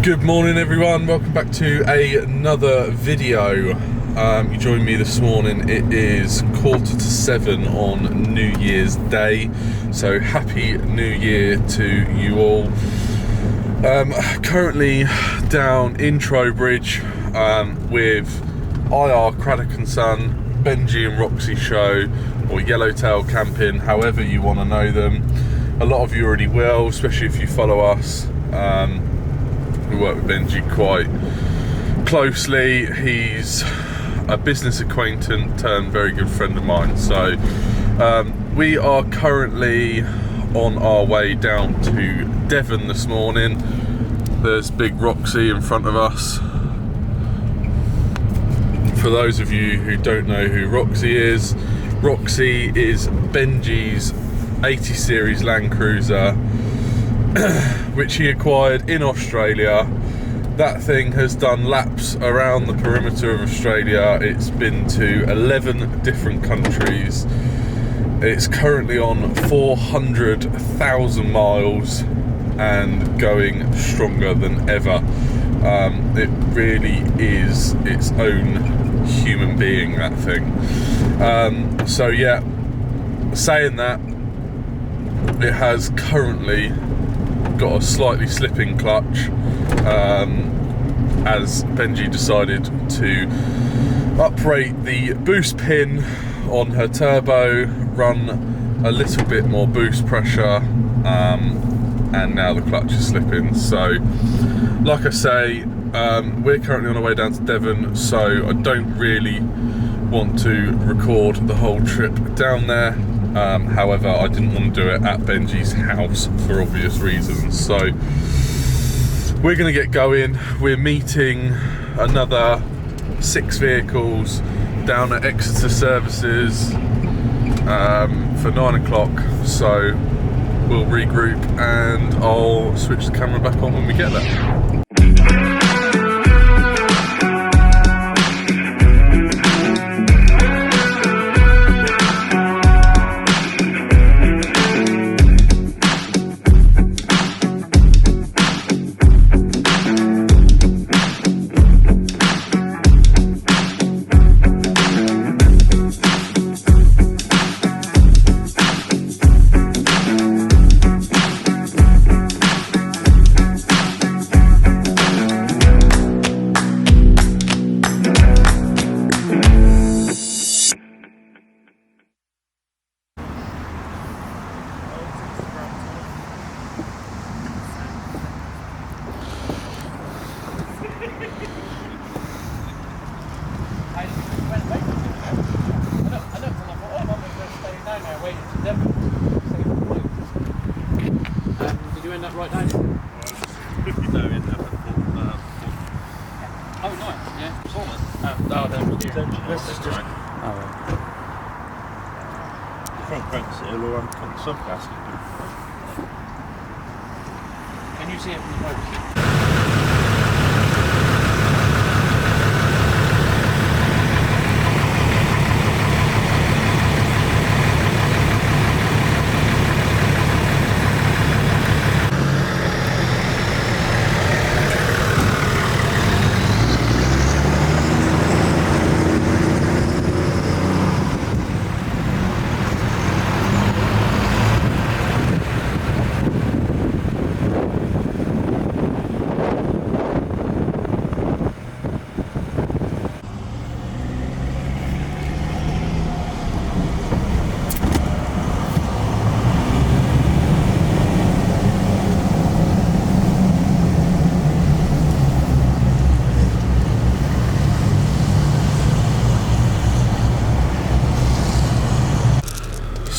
Good morning everyone, welcome back to another video. You joined me this morning. It is 7:15 on New Year's Day, so happy New Year to you all. Currently down in Trowbridge with IR Craddock and Son, Benji and Roxy Show, or Yellowtail Camping, however you want to know them. A lot of you already will, especially if you follow us. We work with Benji quite closely. He's a business acquaintance turned very good friend of mine. So we are currently on our way down to Devon this morning. There's big Roxy in front of us. For those of you who don't know who Roxy is Benji's 80 series Landcruiser, which he acquired in Australia. That thing has done laps around the perimeter of Australia. It's been to 11 different countries. It's currently on 400,000 miles and going stronger than ever. It really is its own human being, that thing. So yeah, saying that, it has currently got a slightly slipping clutch, as Benji decided to uprate the boost pin on her turbo, run a little bit more boost pressure, and now the clutch is slipping. So like I say, we're currently on our way down to Devon, so I don't really want to record the whole trip down there. However, I didn't want to do it at Benji's house for obvious reasons. So we're going to get going. We're meeting another 6 vehicles down at Exeter Services for 9 o'clock. So we'll regroup and I'll switch the camera back on when we get there. Can you see it from the road?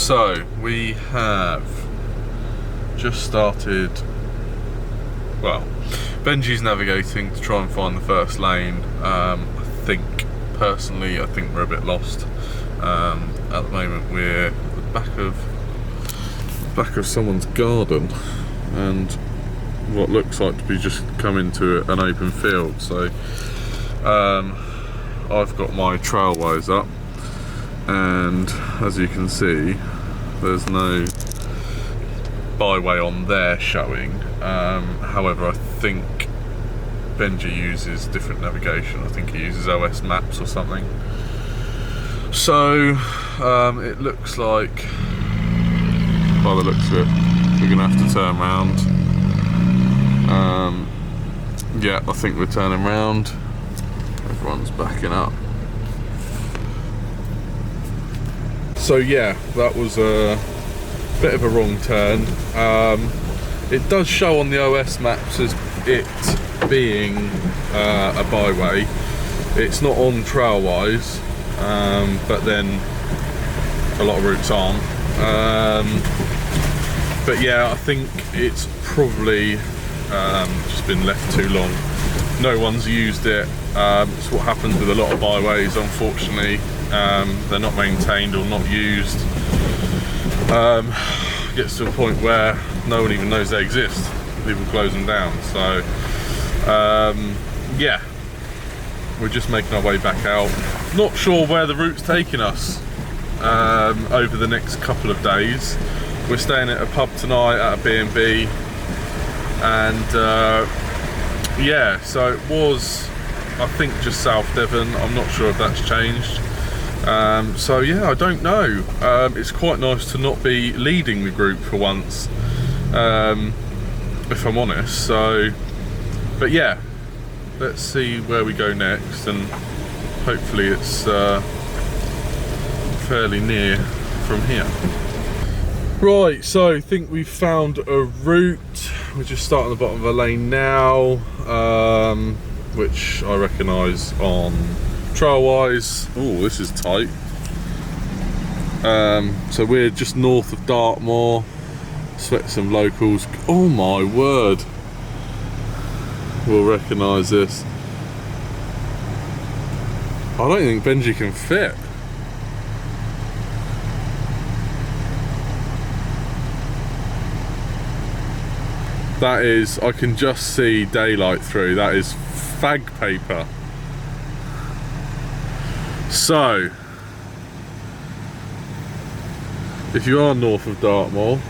So we have just started, well, Benji's navigating to try and find the first lane. I think we're a bit lost. At the moment we're at the back of someone's garden and what looks like to be just come into an open field. So I've got my trailways up, and as you can see, there's no byway on there showing. However, I think Benji uses different navigation. I think he uses OS Maps or something. So it looks like, by the looks of it, we're gonna have to turn round. Yeah, I think we're turning round. Everyone's backing up. So yeah, that was a bit of a wrong turn. It does show on the OS maps as it being a byway. It's not on Trailwise, but then a lot of routes aren't. But yeah, I think it's probably just been left too long. No one's used it. It's what happens with a lot of byways, unfortunately. They're not maintained or not used. Gets to a point where no one even knows they exist. People close them down. So yeah, we're just making our way back out. Not sure where the route's taking us over the next couple of days. We're staying at a pub tonight at a B&B, and yeah, so it was, I think, just South Devon. I'm not sure if that's changed. So yeah, I don't know. It's quite nice to not be leading the group for once, if I'm honest. So, but yeah, let's see where we go next, and hopefully it's fairly near from here. Right, so I think we've found a route. We're just starting the bottom of a lane now, which I recognise on Trailwise. Oh, this is tight. So we're just north of Dartmoor. Expect some locals. Oh my word! We'll recognise this. I don't think Benji can fit. That is, I can just see daylight through. That is fag paper. So, if you are north of Dartmoor,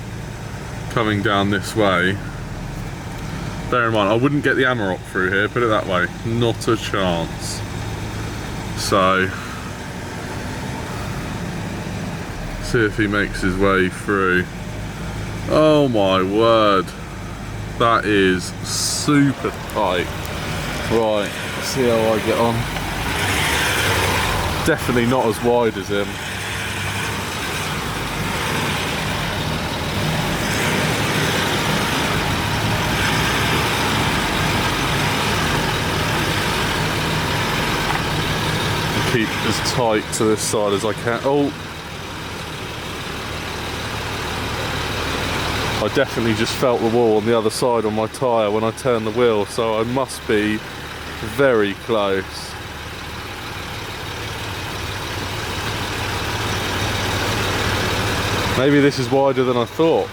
coming down this way, bear in mind, I wouldn't get the Amarok through here, put it that way. Not a chance. So, see if he makes his way through. Oh my word. That is super tight. Right, let's see how I get on. Definitely not as wide as him. Keep as tight to this side as I can. Oh! I definitely just felt the wall on the other side on my tyre when I turned the wheel, so I must be very close. Maybe this is wider than I thought.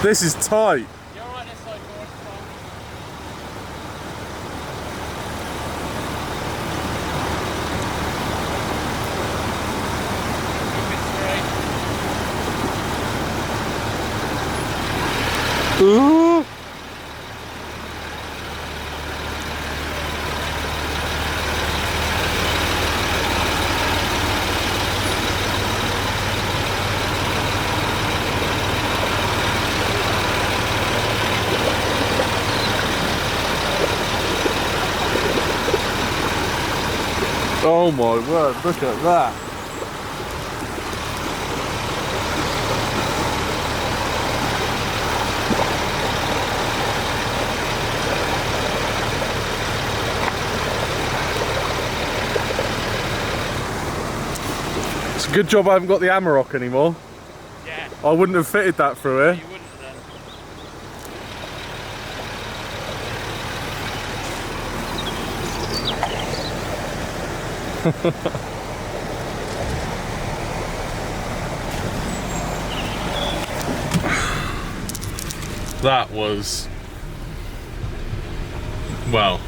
This is tight. You're right this side, George. Ooh. Oh my word, look at that. It's a good job I haven't got the Amarok anymore. Yeah. I wouldn't have fitted that through here. You wouldn't have done. That was, well,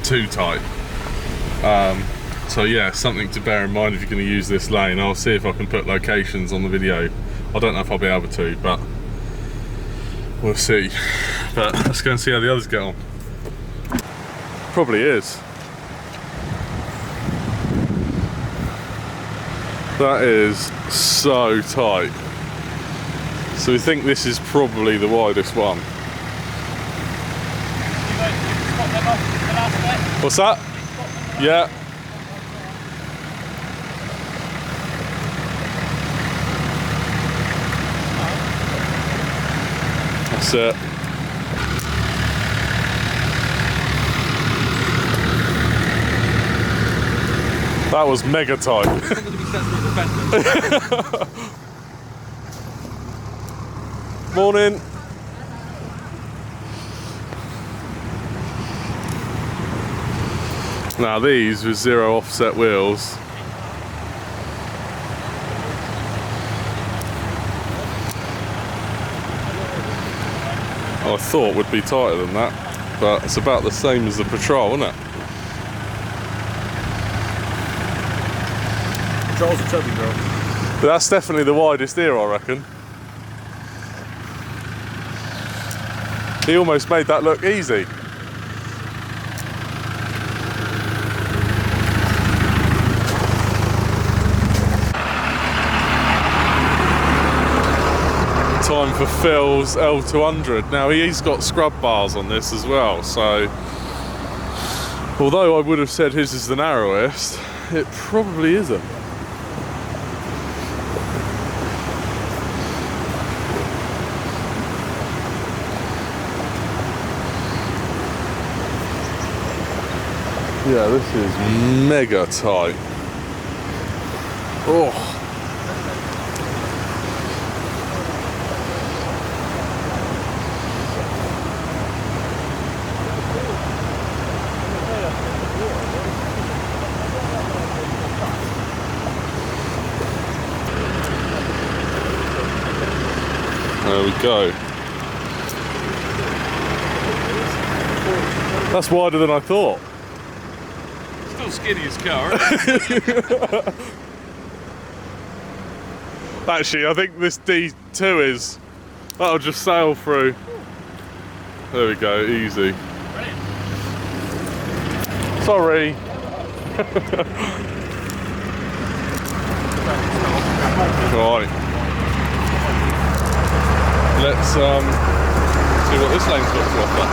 too tight. So yeah, something to bear in mind if you're going to use this lane. I'll see if I can put locations on the video. I don't know if I'll be able to, but we'll see. But let's go and see how the others get on. Probably is. That is so tight. So we think this is probably the widest one. What's that? Yeah. That's it. That was mega tight. Morning. Now these with 0 offset wheels. I thought would be tighter than that, but it's about the same as the Patrol, isn't it? Patrol's a chubby girl. But that's definitely the widest here, I reckon. He almost made that look easy. Time for Phil's L200. Now he's got scrub bars on this as well, so although I would have said his is the narrowest, it probably isn't. Yeah, this is mega tight. Oh. There we go. That's wider than I thought. Still skinny as car, isn't it? Actually, I think this D2 is. That'll just sail through. There we go, easy. Sorry. Right. Let's see what this lane's got to offer.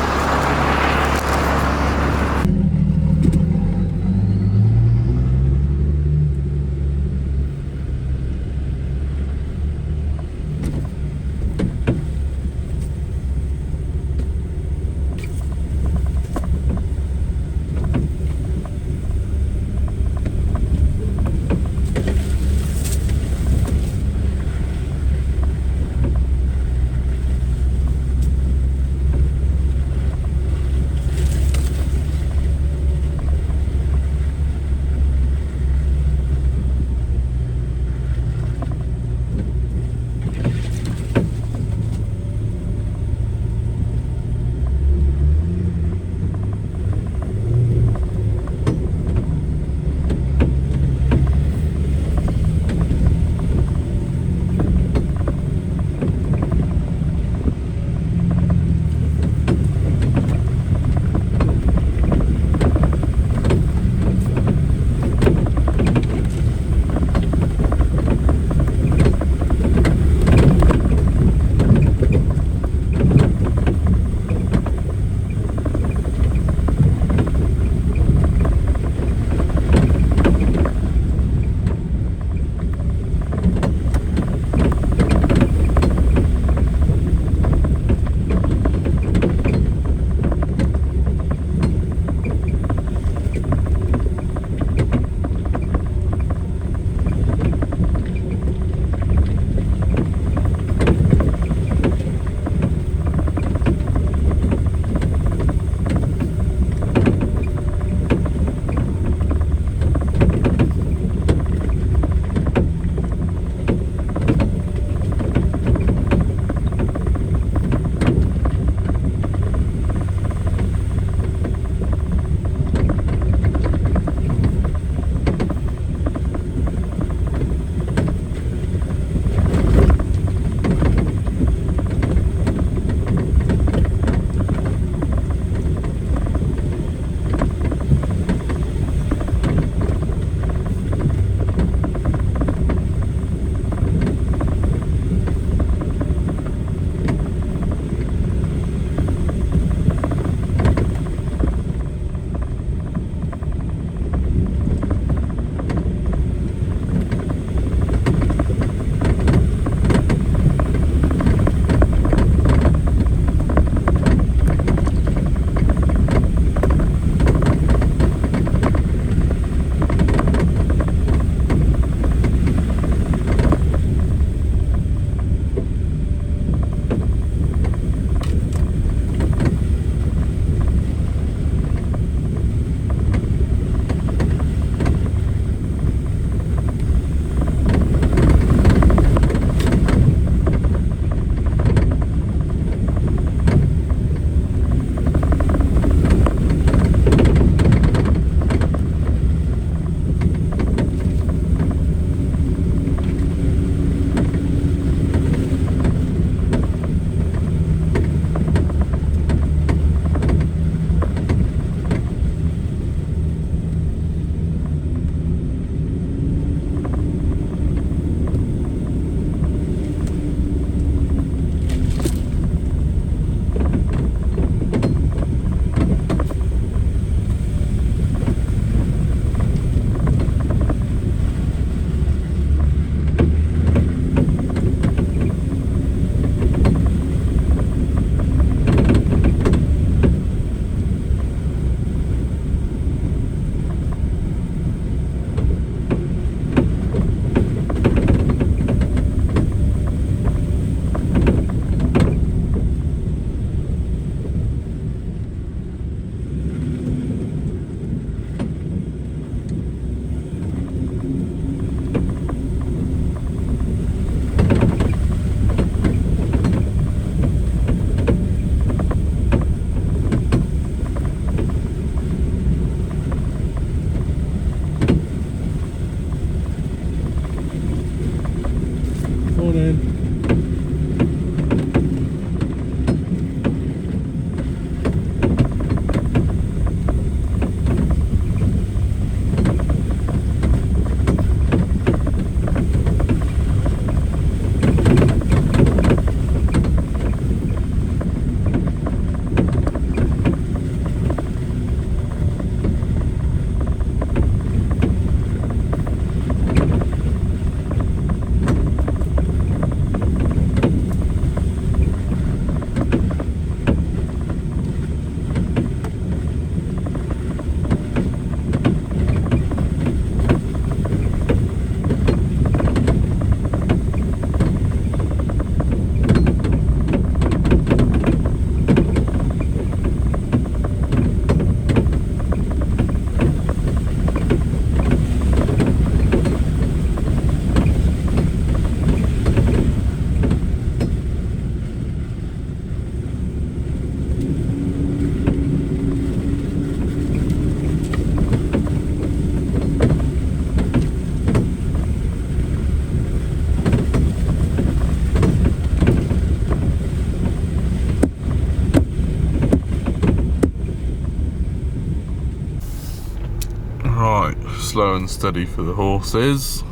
Right, slow and steady for the horses.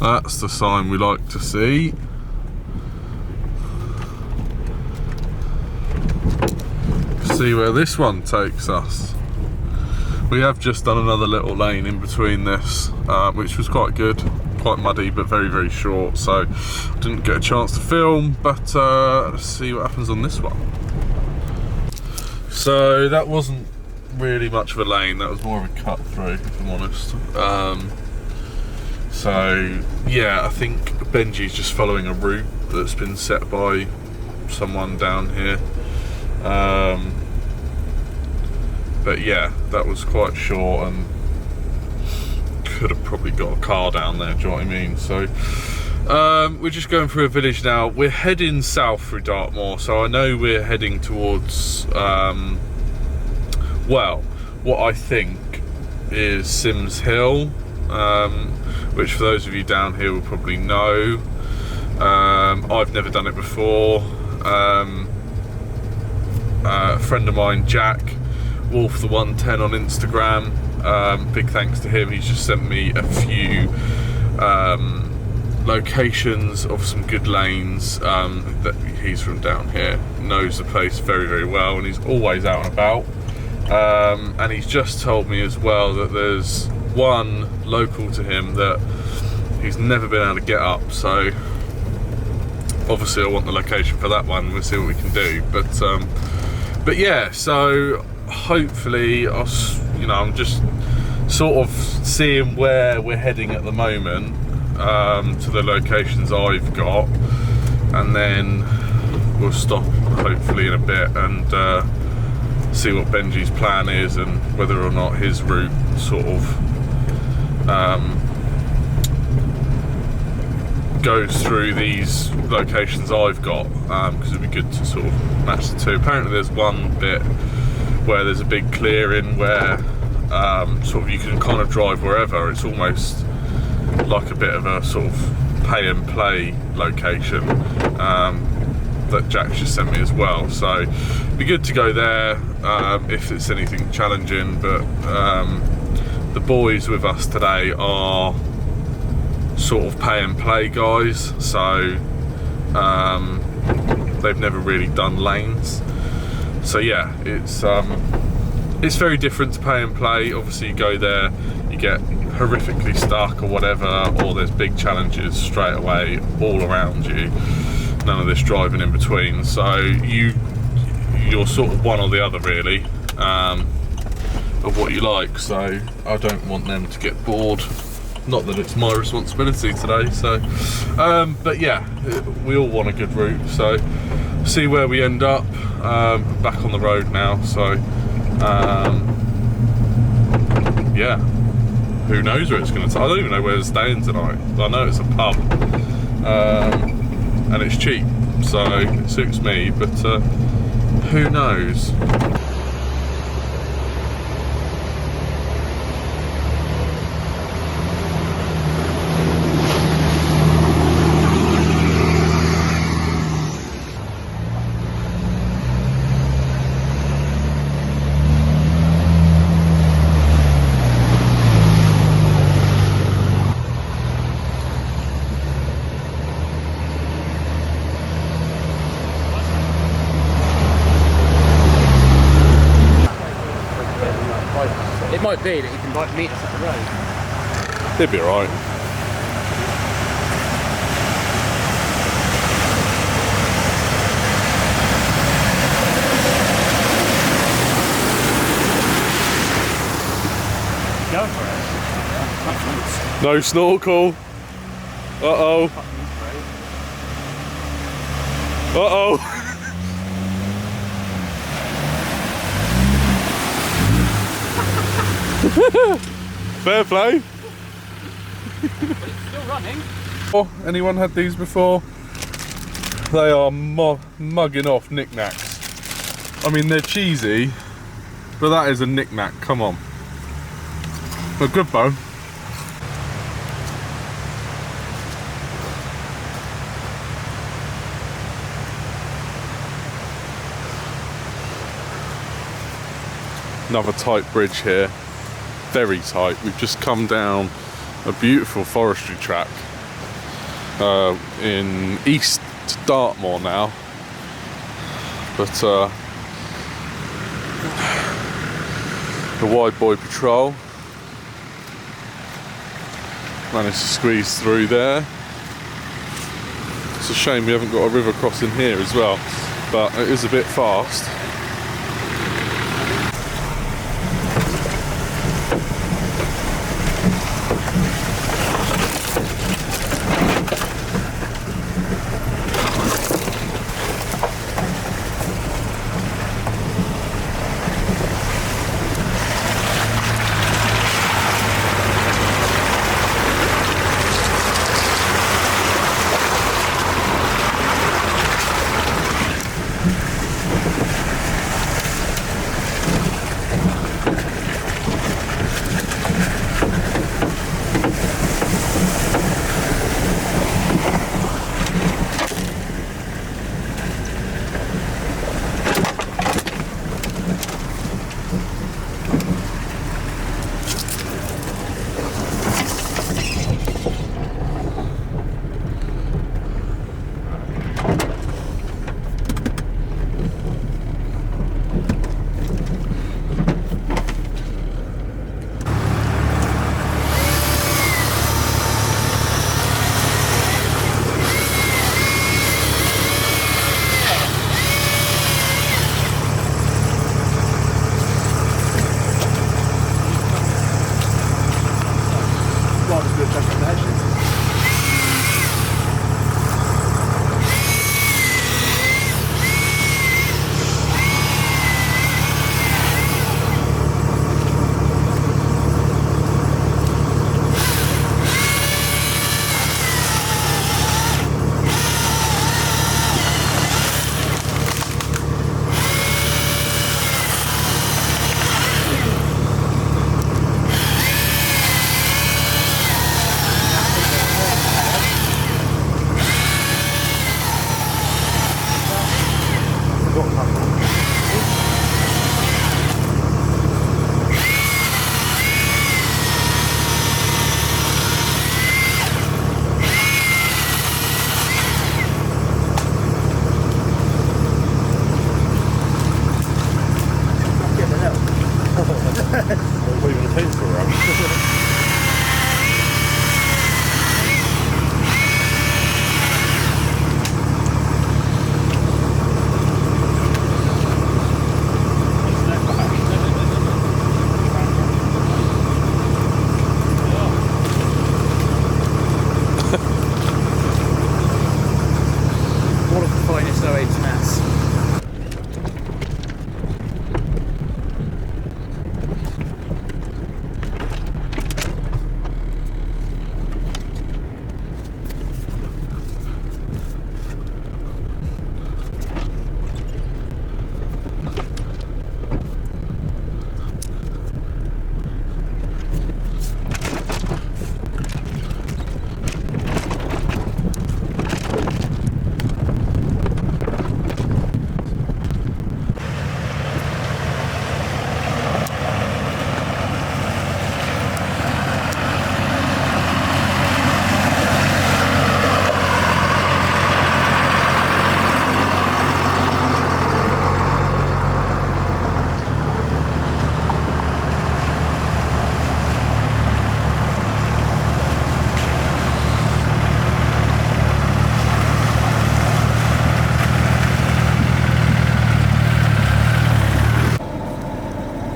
That's the sign we like to see. See where this one takes us. We have just done another little lane in between this, which was quite good, quite muddy, but very, very short, so didn't get a chance to film, but let's see what happens on this one. So that wasn't really much of a lane, that was more of a cut through, if I'm honest. So yeah, I think Benji's just following a route that's been set by someone down here. But yeah, that was quite short and could have probably got a car down there, do you know what I mean? So we're just going through a village now. We're heading south through Dartmoor, so I know we're heading towards well, what I think is Sims Hill, which for those of you down here will probably know. I've never done it before. A friend of mine, Jack Wolf the 110 on Instagram, big thanks to him, he's just sent me a few locations of some good lanes. That he's from down here, knows the place very, very well, and he's always out and about. And he's just told me as well that there's one local to him that he's never been able to get up, so obviously I want the location for that one. We'll see what we can do, but yeah, so hopefully I'm just sort of seeing where we're heading at the moment, to the locations I've got, and then we'll stop hopefully in a bit and see what Benji's plan is and whether or not his route sort of goes through these locations I've got, because it'd be good to sort of match the two. Apparently there's one bit where there's a big clearing where sort of you can kind of drive wherever. It's almost like a bit of a sort of pay and play location, that Jack just sent me as well, so it'd be good to go there if it's anything challenging. But the boys with us today are sort of pay and play guys, so they've never really done lanes, so yeah, it's very different to pay and play. Obviously you go there, you get horrifically stuck or whatever, or there's big challenges straight away all around you, none of this driving in between, so you're sort of one or the other really, of what you like. So I don't want them to get bored, not that it's my responsibility today, so but yeah, we all want a good route, so see where we end up. Back on the road now, so yeah, who knows where it's going to take. I don't even know where we're staying tonight. I know it's a pub, and it's cheap, so it suits me, but who knows. It might be that you can like meet us at the road. They'd be alright. Go for it. No snorkel. Uh-oh. Uh-oh. Fair play. But it's still running. Oh, anyone had these before? They are mugging off knickknacks. I mean, they're cheesy, but that is a knickknack, come on. But good though. Another tight bridge here. very tight. We've just come down a beautiful forestry track in East Dartmoor now, but the wide boy patrol managed to squeeze through there. It's a shame we haven't got a river crossing here as well, but it is a bit fast.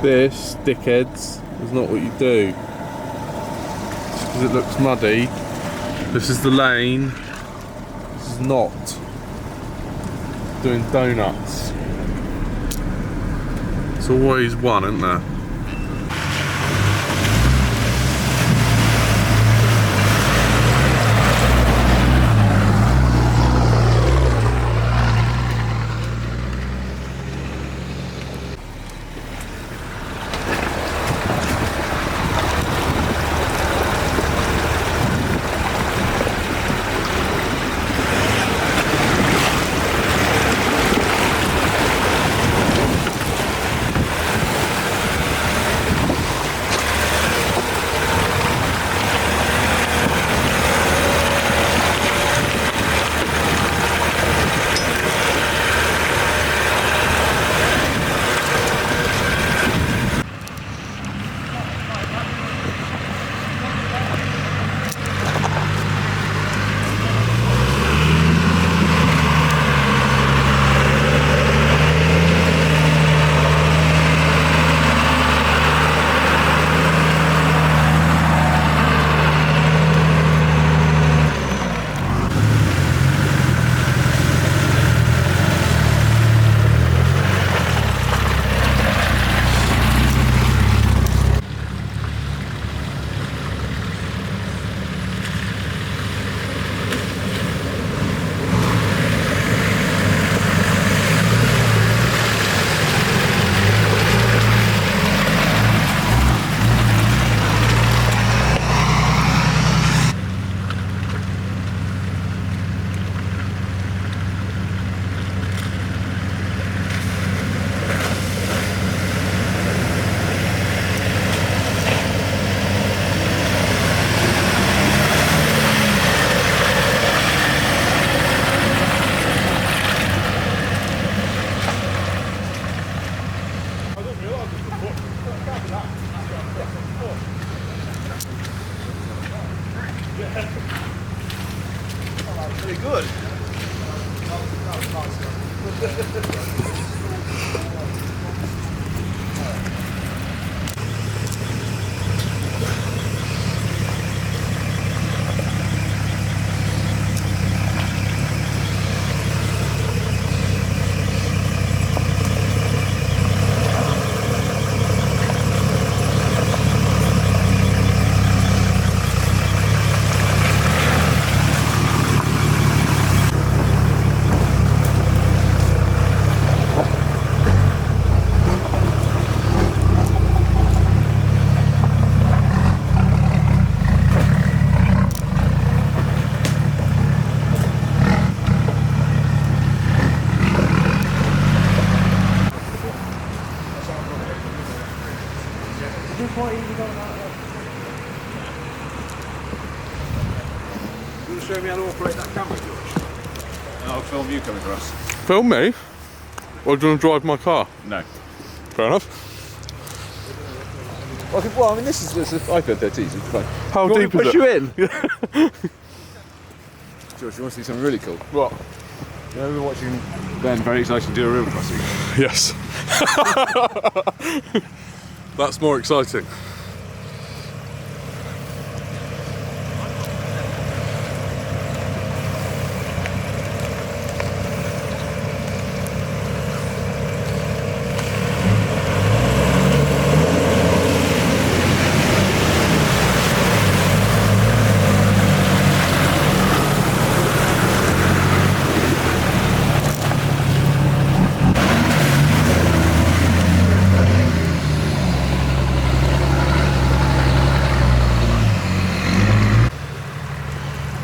This, dickheads, is not what you do. Just because it looks muddy. This is the lane. This is not doing donuts. It's always one, isn't there? good. Show me how to operate that camera, George. And I'll film you coming across. Film me? Or do you want to drive my car? No. Fair enough. Well, I mean, this is iPhone 13, so it's fine. How Do you deep want is me to it? push you in? George, you want to see something really cool? What? You know, we were watching Ben very excited do a river crossing. Yes. That's more exciting.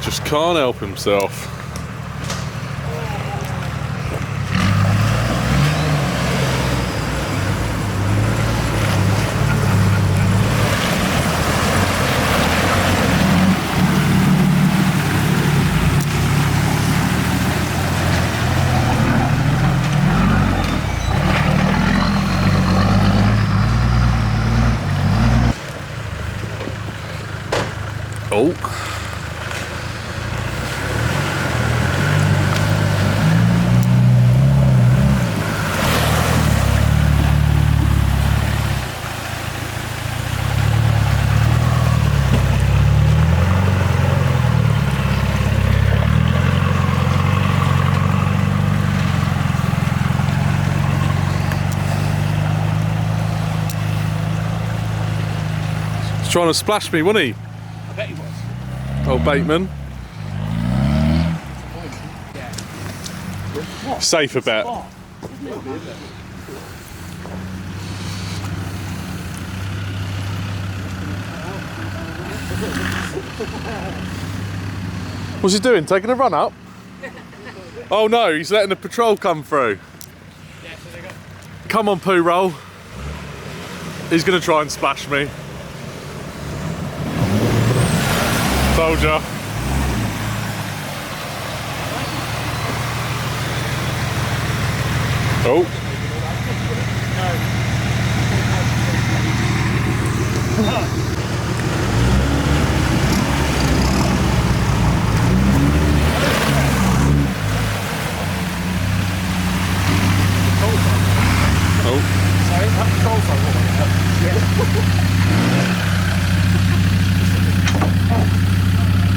Just can't help himself. Oh. He's trying to splash me, wasn't he? I bet he was. Oh, Bateman. Yeah. Safer bet. Oh, What's he doing? Taking a run up? Oh no, he's letting the patrol come through. yeah, so they got... Come on, poo roll. He's gonna try and splash me. Told ya. Oh. Oh. Sorry, that control sign.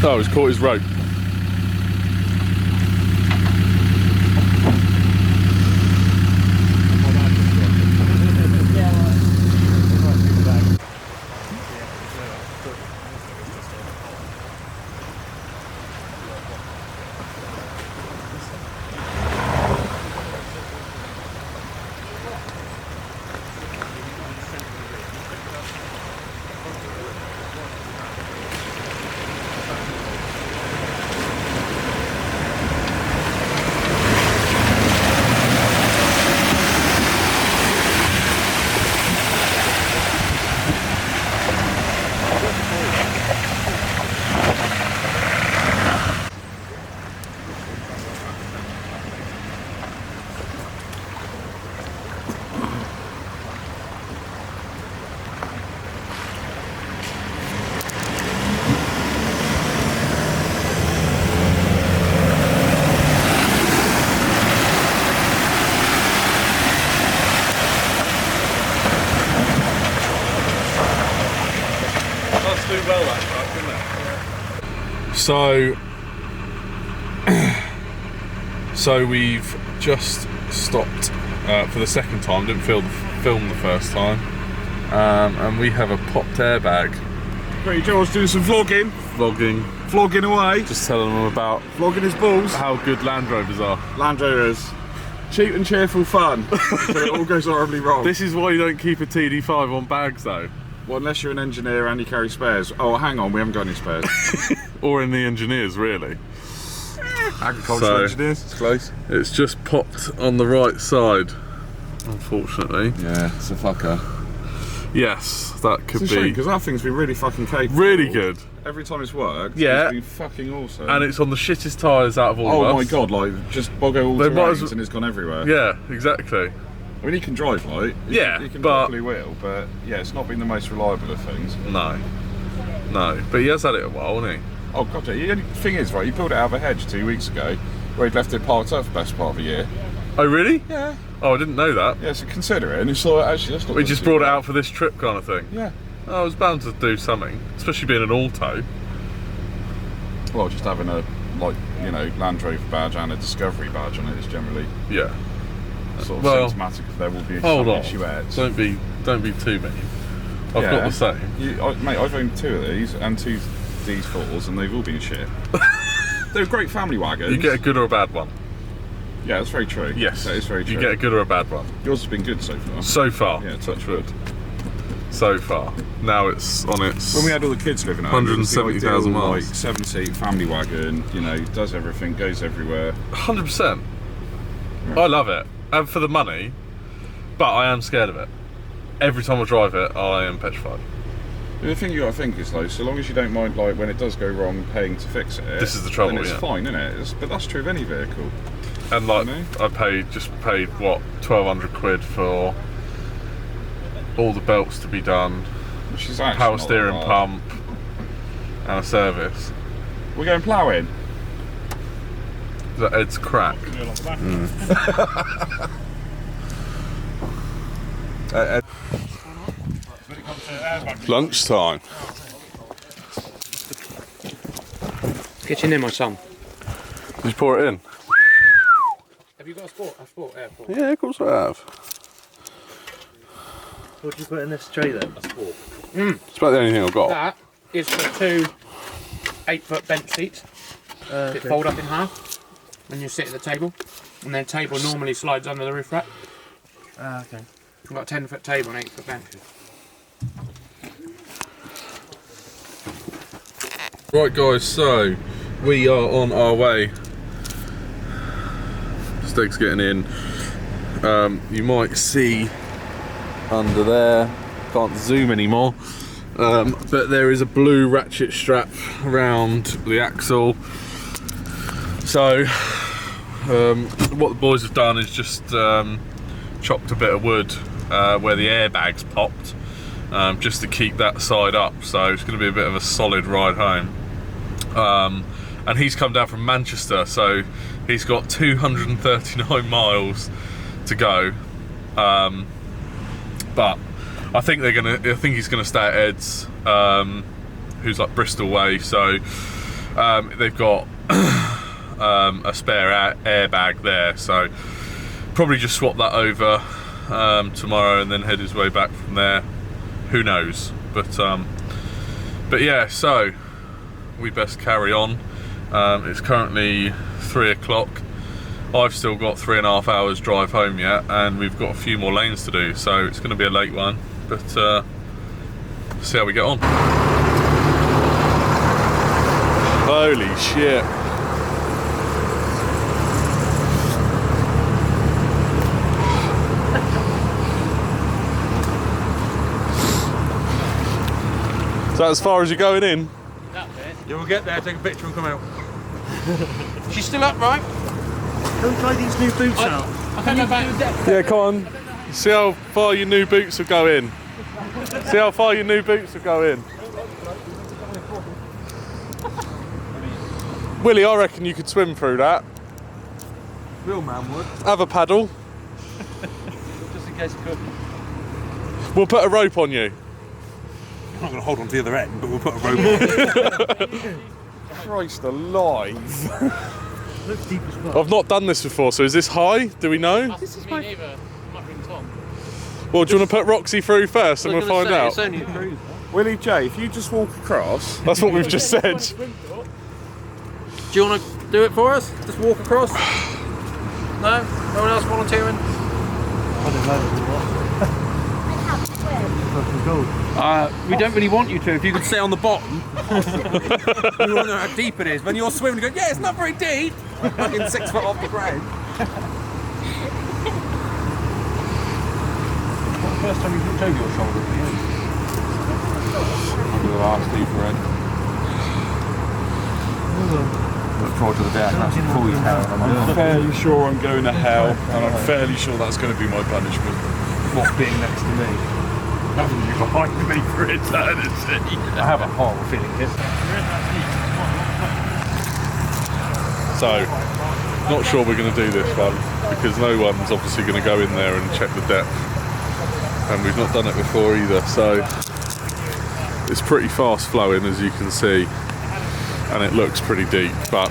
Oh, he's caught his rope. do well that truck, didn't it? So we've just stopped for the second time. Didn't film the first time, and we have a popped airbag. Great, Joel's doing some vlogging. Vlogging away. Just telling them about Vlogging his balls. how good Land Rovers are. Land Rovers. Cheap and cheerful fun. But it all goes horribly wrong. This is why you don't keep a TD5 on bags though. Well, unless you're an engineer and you carry spares. Oh, hang on, we haven't got any spares. Or in the engineers, really. Agricultural engineers, it's close. It's just popped on the right side, unfortunately. Yeah, it's a fucker. Yes, that could be. Because that thing's been really fucking capable. Really good. Every time it's worked, Yeah. it's been fucking awesome. And it's on the shittest tyres out of all of us. Oh my god, like, just boggo all They might terrains as- and it's gone everywhere. Yeah, exactly. I mean, he can drive, like. Yeah, he can but- properly wheel, but yeah, it's not been the most reliable of things. No. But he has had it a while, hasn't he? Oh god, yeah. The only thing is, right, he pulled it out of a hedge 2 weeks ago, where he'd left it parked up for the best part of a year. Oh, really? Yeah. Oh, I didn't know that. Yeah, so consider it, and it's like, actually, that's not. We just brought it out for this trip kind of thing. Yeah. Oh, I was bound to do something, especially being an auto. Well, just having a, like, you know, Land Rover badge and a Discovery badge on it is generally Yeah. sort of Well, symptomatic if there will be Hold some on. issuettes. Don't be too mean. I've got the same. Mate, I've owned 2 of these and 2 D4s, and they've all been shit. They're great family wagons. You get a good or a bad one. Yeah, that's very true. Yes. That is very true. You get a good or a bad one. Yours has been good so far. So far. Yeah, touch wood. So far. Now it's on its. When we had all the kids living at home, 170,000 miles. Like 7-seat family wagon, you know, does everything, goes everywhere. 100%. I love it. And for the money, but I am scared of it. Every time I drive it, I am petrified. The thing you got to think is, though, so long as you don't mind, like, when it does go wrong, paying to fix it. This is the trouble, then it's yeah. fine, isn't it? But that's true of any vehicle. And like, You know? I just paid what, 1,200 quid for all the belts to be done, Which is actually power not that steering bad. pump, and a service. We're going ploughing. That Ed's crack. Lunchtime. Get in there, my son. Did you pour it in? Have you got a sport airport? Yeah, of course I have. What do you put in this tray then? A sport. It's about the only thing I've got. That is for 2 8-foot bench seats. They fold up in half, and you sit at the table. And then table normally slides under the roof rack. Okay. We've got a 10-foot table and 8-foot bench. Right guys, so we are on our way. Steg's getting in. You might see under there, can't zoom anymore, but there is a blue ratchet strap around the axle. So what the boys have done is just chopped a bit of wood where the airbags popped, just to keep that side up, so it's going to be a bit of a solid ride home. And he's come down from Manchester, so he's got 239 miles to go. But I think he's gonna stay at Ed's, who's like Bristol way. So they've got a spare airbag there, so probably just swap that over tomorrow and then head his way back from there. Who knows? But yeah, so we best carry on. It's currently 3 o'clock. I've still got 3.5 hours drive home yet, and we've got a few more lanes to do, so it's going to be a late one, but see how we get on. Holy shit. Is that as far as you're going in? That bit. Yeah, we'll get there, take a picture and come out. She's still upright. Don't try these new boots out. I can't go back. Yeah, come on. See how far your new boots will go in. See how far your new boots will go in. Willie, I reckon you could swim through that. Real man would. Have a paddle. Just in case it could. We'll put a rope on you. I'm not going to hold on to the other end, but we'll put a rope on. Christ alive. Looks deep as well. I've not done this before, so is this high? Do we know? This is me neither. Might be Tom. Well, do you want to put Roxy through first and we'll find out? It's only a cruiser. Willie J, if you just walk across. That's what we've just said. Do you want to do it for us? Just walk across? No? No one else volunteering? I don't know. We don't really want you to. If you could stay on the bottom. We want to know how deep it is. When you're swimming, you go, yeah, it's not very deep. Fucking 6 foot off the ground. First time you looked over your shoulder, I'm going to ask you for it. look forward to the day I can actually pull your hair. I'm fairly sure I'm going to hell, and I'm fairly sure that's going to be my punishment. What, being next to me? Having you behind me for eternity. I have a horrible feeling this. So, not sure we're going to do this one because no one's obviously going to go in there and check the depth, and we've not done it before either, so it's pretty fast flowing as you can see, and it looks pretty deep. But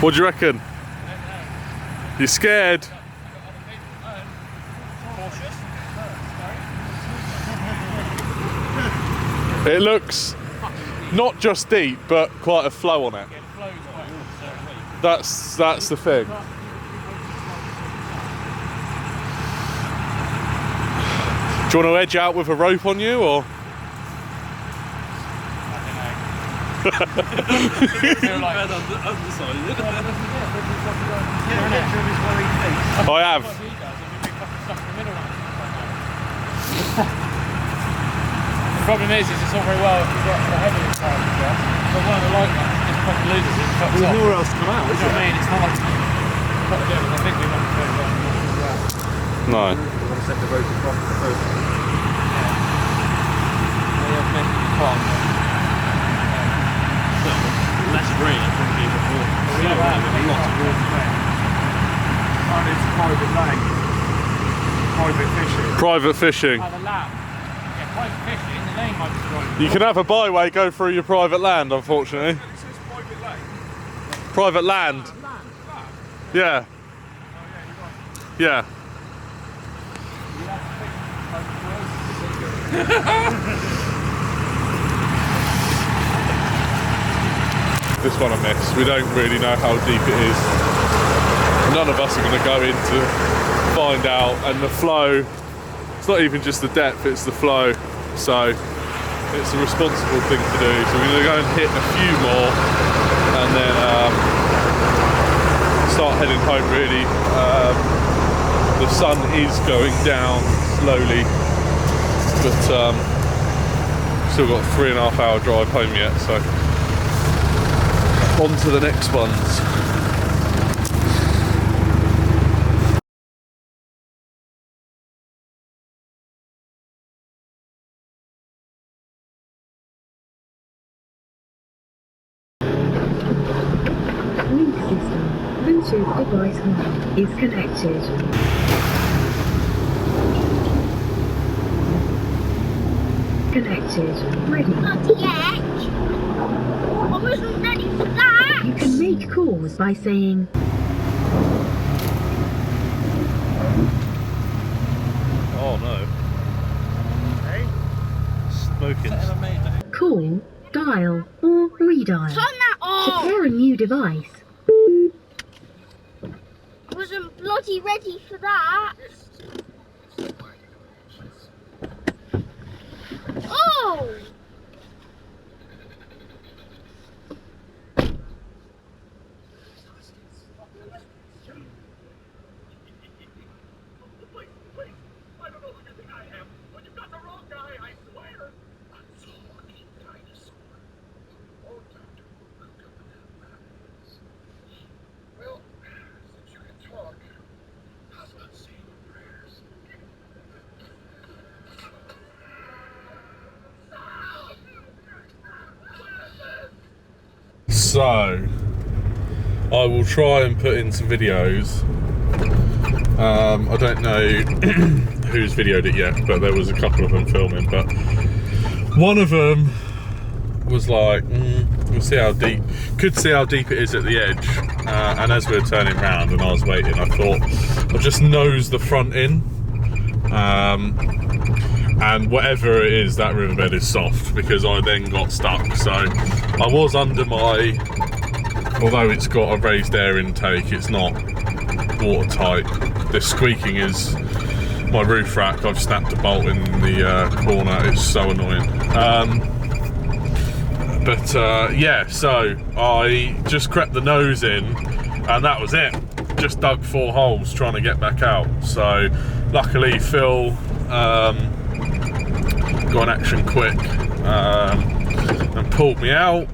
what do you reckon? You scared? It looks not just deep, but quite a flow on it. That's the thing. Do you want to edge out with a rope on you, or? I have. The problem is it's all very well if you've got the heavy part of the dress, but one of the light ones just fucking loses it. There's nowhere else to come out, is what I mean? It's not like I think we want to go down. No. We're going to set the rope across the first. Less rain, probably before. We have a lot of water. And it's private lane. Private fishing. Private fishing. The lap. Yeah, private fishing. The lane might be private. You can have a byway go through your private land, unfortunately. Private land. Yeah. Yeah. This one I missed. We don't really know how deep it is. None of us are going to go in to find out. And the flow, it's not even just the depth, it's the flow. So it's a responsible thing to do. So we're going to go and hit a few more and then start heading home really. The sun is going down slowly, but still got a 3.5 hour drive home yet, so on to the next ones. Bluetooth device 1 is connected. Connected. Ready. Not yet. I wasn't ready for that. You can make calls by saying Oh no. Hey? Smoking. call, dial, or redial. Turn that To off. pair a new device, I wasn't bloody ready for that. Oh! So I will try and put in some videos. I don't know who's videoed it yet, but there was a couple of them filming. But one of them was like, we'll see how deep. Could see how deep it is at the edge. And as we were turning round and I was waiting, I thought I'll just nose the front in. And whatever it is, that riverbed is soft, because I then got stuck. So I was under my, although it's got a raised air intake, it's not watertight. This squeaking is my roof rack. I've snapped a bolt in the corner. It's so annoying. Yeah, so I just crept the nose in and that was it. Just dug 4 holes trying to get back out. So luckily Phil got an action quick and pulled me out.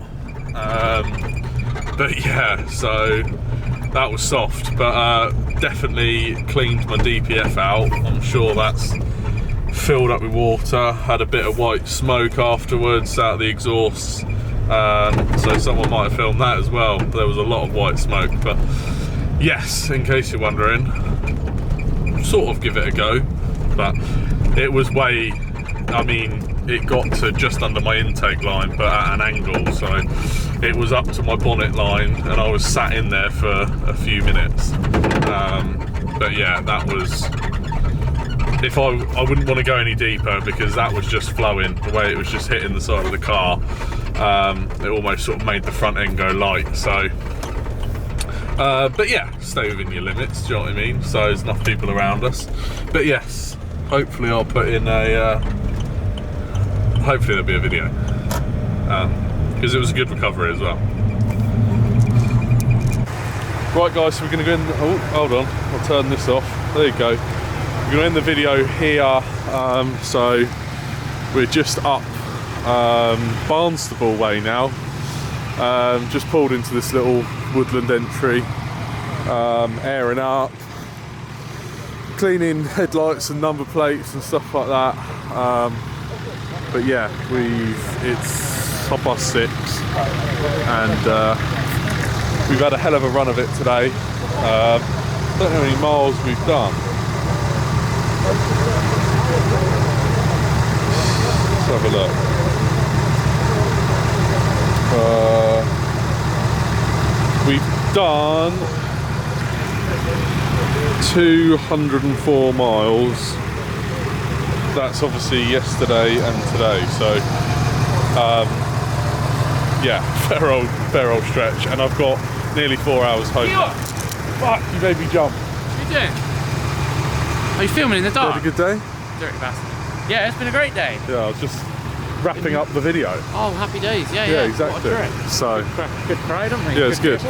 But yeah, so that was soft, but definitely cleaned my DPF out. I'm sure that's filled up with water, had a bit of white smoke afterwards out of the exhaust. So someone might have filmed that as well. There was a lot of white smoke, but yes, in case you're wondering, sort of give it a go. But it was way, I mean, it got to just under my intake line, but at an angle, so it was up to my bonnet line, and I was sat in there for a few minutes. But yeah, that was, if I wouldn't want to go any deeper, because that was just flowing, the way it was just hitting the side of the car. It almost sort of made the front end go light. So but yeah, stay within your limits, do you know what I mean? So there's enough people around us. But yes, hopefully I'll put in a hopefully there'll be a video, because it was a good recovery as well. Right guys, so we're going to go in, oh hold on, I'll turn this off, there you go. We're going to end the video here. So we're just up Barnstable way now. Just pulled into this little woodland entry, airing up, cleaning headlights and number plates and stuff like that. But yeah, it's 6:30 and we've had a hell of a run of it today. Don't know how many miles we've done. Let's have a look. We've done 204 miles. That's obviously yesterday and today, so yeah, fair old stretch, and I've got nearly 4 hours home now. Fuck, you made me jump. What are you doing? Are you filming in the dark? Had a good day? Dirty bastard. Yeah, it's been a great day. Yeah, I was just wrapping up the video. Oh, happy days. Yeah, exactly. What a trip. So Good crowd, haven't we? yeah, it's good.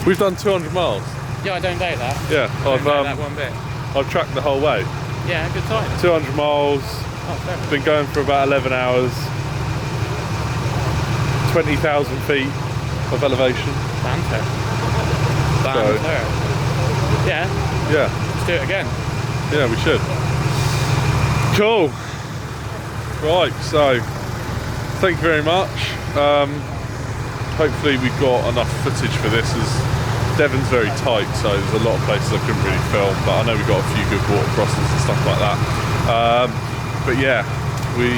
We've done 200 miles. Yeah, I don't doubt that. Yeah, I've that one bit. I've tracked the whole way. Yeah, good time. 200 miles. Oh, fair. Been going for about 11 hours. 20,000 feet of elevation. Banter. Yeah. Yeah. Let's do it again. Yeah, we should. Cool. Right, so thank you very much. Hopefully we got enough footage for this, as Devon's very tight, so there's a lot of places I couldn't really film, but I know we got a few good water crossings and stuff like that. But yeah, we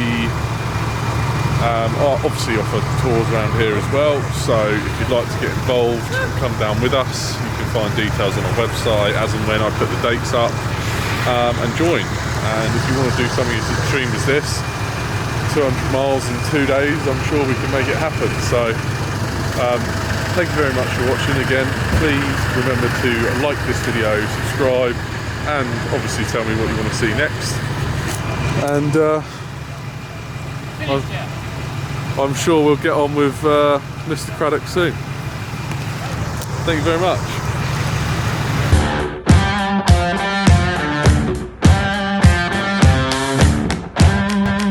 obviously offer tours around here as well, so if you'd like to get involved, come down with us. You can find details on our website as and when I put the dates up, and join. And if you want to do something as extreme as this, 200 miles in 2 days, I'm sure we can make it happen. So thank you very much for watching again. Please remember to like this video, subscribe, and obviously tell me what you want to see next. And I'm sure we'll get on with Mr. Craddock soon. Thank you very much.